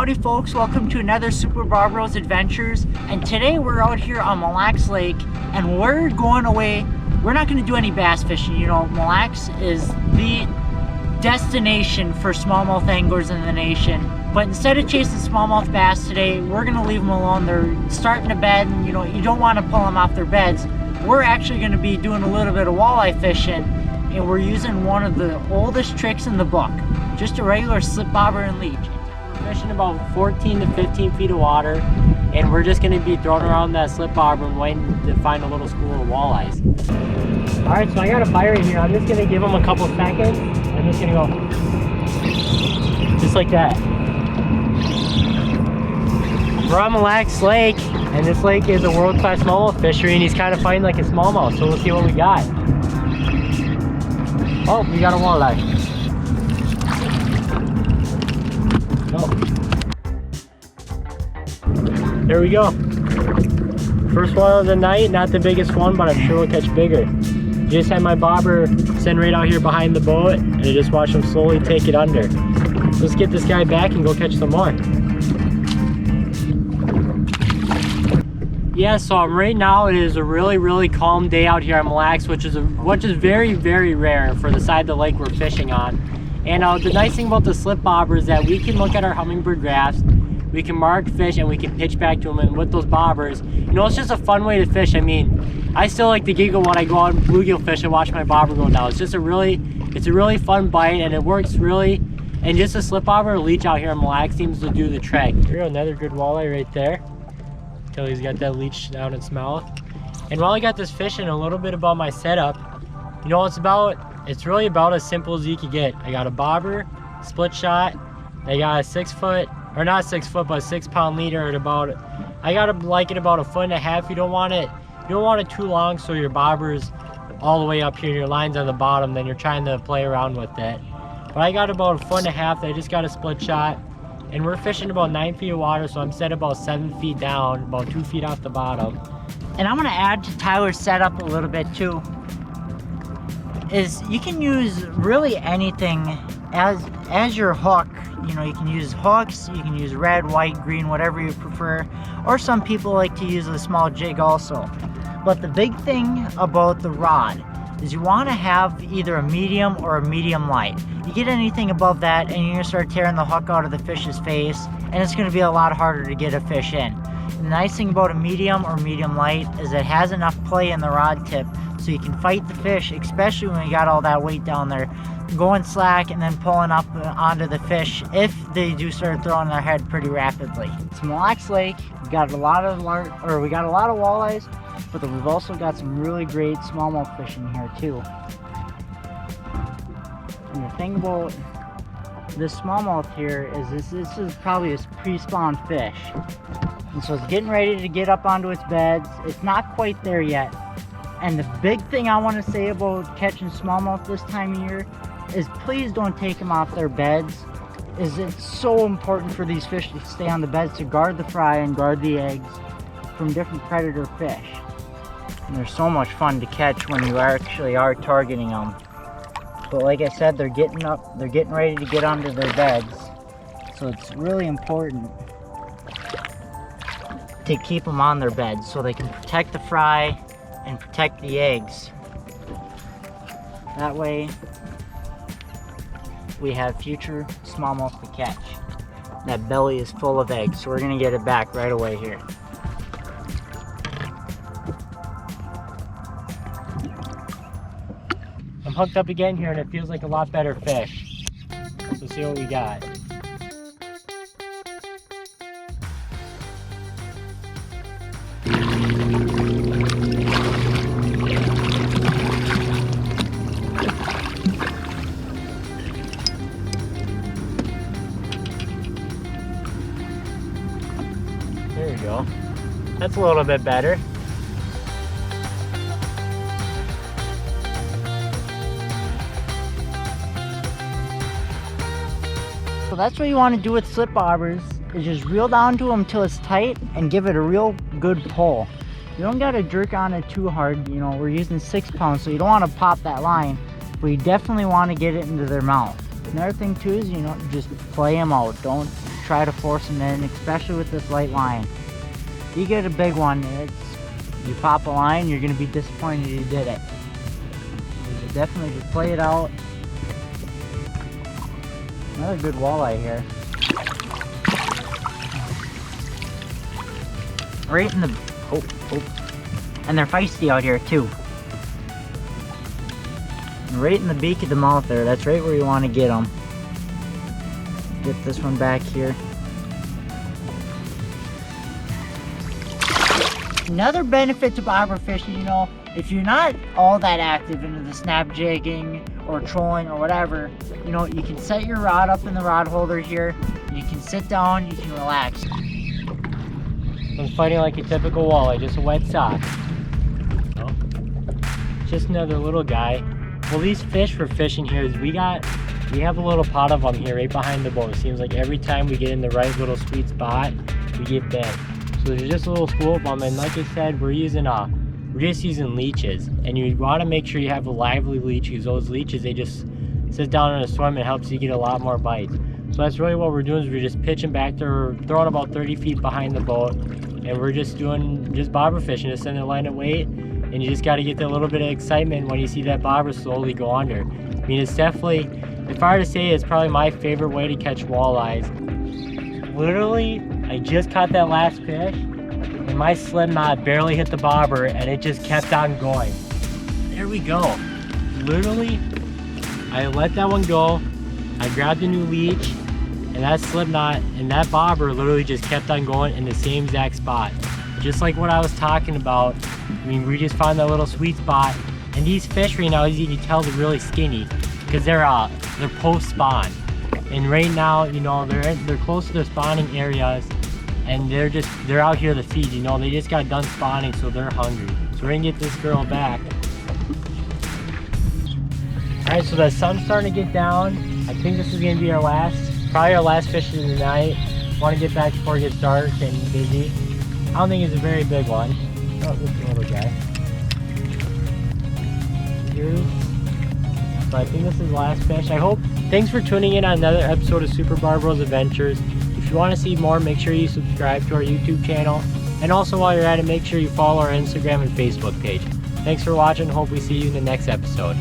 Howdy folks, welcome to another Super Barbaros Adventures, and today we're out here on Mille Lacs Lake and we're going away. We're not going to do any bass fishing. You know, Mille Lacs is the destination for smallmouth anglers in the nation, but instead of chasing smallmouth bass today, we're going to leave them alone. They're starting to bed and you know, you don't want to pull them off their beds. We're actually going to be doing a little bit of walleye fishing, and we're using one of the oldest tricks in the book, just a regular slip bobber and leech. Fishing about 14 to 15 feet of water, and we're just going to be throwing around that slip bobber and waiting to find a little school of walleyes. Alright, so I got a bite right here. I'm just going to give them a couple seconds. I'm just going to go just like that. We're on Mille Lacs Lake, and this lake is a world-class smallmouth fishery, and he's kind of fighting like a smallmouth, so we'll see what we got. Oh, we got a walleye. Oh. There we go. First one of the night, not the biggest one, but I'm sure we'll catch bigger. Just had my bobber sitting right out here behind the boat, and I just watched him slowly take it under. Let's get this guy back and go catch some more. Yeah, so right now it is a really calm day out here on Mille Lacs, which is very rare for the side of the lake we're fishing on. And the nice thing about the slip bobber is that we can look at our hummingbird graphs, we can mark fish, and we can pitch back to them. And with those bobbers, you know, it's just a fun way to fish. I mean, I still like to giggle when I go out and bluegill fish and watch my bobber go down. It's just a really fun bite, and it works really. And just a slip bobber or leech out here on Mille Lacs seems to do the trick. Here, another good walleye right there. Till he's got that leech down its mouth. And while I got this fishing, a little bit about my setup. You know, it's really about as simple as you can get. I got a bobber, split shot. I got a 6 foot, or not 6 foot, but a 6 pound leader at about, I gotta like it about 1.5 feet. You don't want it too long so your bobber's all the way up here, your line's on the bottom, then you're trying to play around with it. But I got about 1.5 feet. I just got a split shot. And we're fishing about 9 feet of water, so I'm set about 7 feet down, about 2 feet off the bottom. And I'm gonna add to Tyler's setup a little bit too, is you can use really anything as your hook. You know, you can use hooks, you can use red, white, green, whatever you prefer, or some people like to use a small jig also. But the big thing about the rod is you want to have either a medium or a medium light. You get anything above that and you're going to start tearing the hook out of the fish's face, and it's going to be a lot harder to get a fish in. And the nice thing about a medium or medium light is it has enough play in the rod tip so you can fight the fish, especially when you got all that weight down there, going slack and then pulling up onto the fish if they do start throwing their head pretty rapidly. It's Mille Lacs Lake. We got a lot of walleyes, but we've also got some really great smallmouth fishing here too. And the thing about this smallmouth here is this is probably a pre-spawn fish. And so it's getting ready to get up onto its beds. It's not quite there yet. And the big thing I want to say about catching smallmouth this time of year is please don't take them off their beds. It's so important for these fish to stay on the beds to guard the fry and guard the eggs from different predator fish. And they're so much fun to catch when you actually are targeting them. But like I said, they're getting ready to get onto their beds. So it's really important to keep them on their beds so they can protect the fry and protect the eggs. That way we have future smallmouth to catch. That belly is full of eggs, so we're gonna get it back right away here. I'm hooked up again here and it feels like a lot better fish. So see what we got. There you go. That's a little bit better. So that's what you want to do with slip bobbers, is just reel down to them until it's tight and give it a real good pull. You don't got to jerk on it too hard. You know, we're using 6 pounds, so you don't want to pop that line, but you definitely want to get it into their mouth. Another thing too is, you know, just play them out. Don't try to force them in, especially with this light line. If you get a big one, you pop a line, you're going to be disappointed you did it. So definitely just play it out. Another good walleye here. Right in the, and they're feisty out here too. Right in the beak of the mouth there, that's right where you want to get them. Get this one back here. Another benefit to bobber fishing, you know, if you're not all that active into the snap jigging or trolling or whatever, you know, you can set your rod up in the rod holder here. You can sit down, you can relax. I'm fighting like a typical walleye, just a wet sock. Oh. Just another little guy. Well, these fish we're fishing here is we have a little pot of them here right behind the boat. It seems like every time we get in the right little sweet spot, we get bit. So there's just a little school of them, and like I said, we're just using leeches. And you want to make sure you have a lively leech, because those leeches, they just sit down in a swim and helps you get a lot more bites. So that's really what we're doing, is we're just pitching back there, throwing about 30 feet behind the boat, and we're just doing bobber fishing, just sitting there line of weight. And you just got to get that little bit of excitement when you see that bobber slowly go under. I mean, it's definitely, if I were to say, it's probably my favorite way to catch walleyes. Literally, I just caught that last fish, and my slip knot barely hit the bobber, and it just kept on going. There we go. Literally, I let that one go, I grabbed a new leech, and that slip knot and that bobber literally just kept on going in the same exact spot. Just like what I was talking about. I mean, we just found that little sweet spot, and these fish right now, as you can tell, they're really skinny because they're post-spawn, and right now, you know, they're close to their spawning areas, and they're out here to feed. You know, they just got done spawning, so they're hungry. So we're gonna get this girl back. All right, so the sun's starting to get down. I think this is gonna be probably our last fish of the night. Want to get back before it gets dark and busy. I don't think it's a very big one. Oh, this is a little guy. So I think this is the last fish. Thanks for tuning in on another episode of Super Barbaros Adventures. If you want to see more, make sure you subscribe to our YouTube channel. And also while you're at it, make sure you follow our Instagram and Facebook page. Thanks for watching. Hope we see you in the next episode.